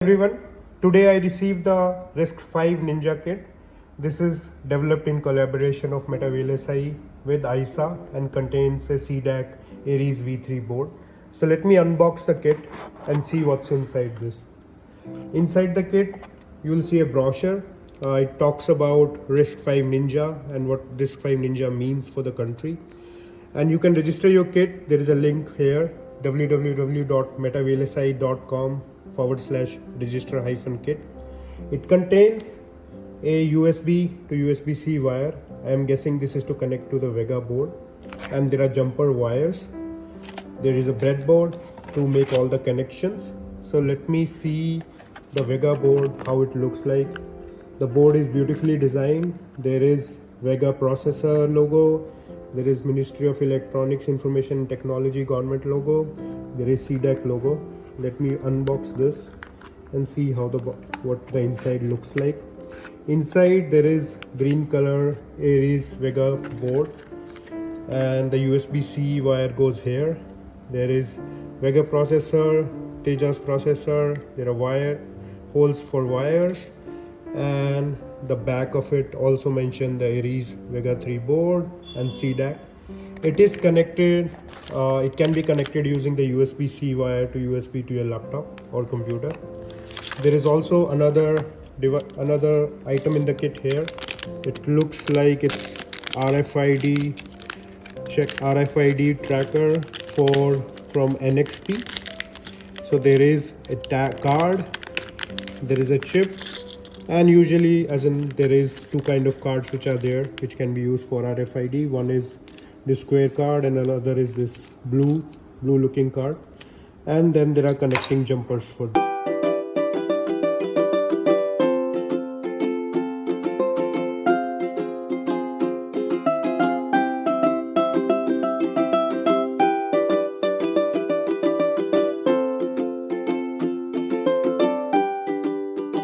everyone, today I received the RISCV Ninja kit. This is developed in collaboration of MetaVLSI with ISA and contains a CDAC Aries V3 board. So let me unbox the kit and see what's inside this. Inside the kit, you will see a brochure. It talks about RISCV Ninja and what RISCV Ninja means for the country. And you can register your kit. There is a link here, www.metavlsi.com/register-kit. It contains a USB to USB-C wire. I am guessing this is to connect to the Vega board. And there are jumper wires. There is a breadboard to make all the connections. So let me see the Vega board, how it looks like. The board is beautifully designed. There is Vega processor logo. There is Ministry of Electronics, Information and Technology government logo. There is CDAC logo. Let me unbox this and see how what the inside looks like. Inside there is green color Aries Vega board, and the USB-C wire goes here. There is Vega processor, Tejas processor. There are holes for wires, and the back of it also mentioned the Aries Vega 3 board and CDAC. It is connected, it can be connected using the USB-C wire to USB to your laptop or computer. There is also another item in the kit here. It looks like it's RFID tracker from NXP. So there is a card, there is a chip, and usually there is two kind of cards which are there, which can be used for RFID. One is this square card and another is this blue looking card, and then there are connecting jumpers for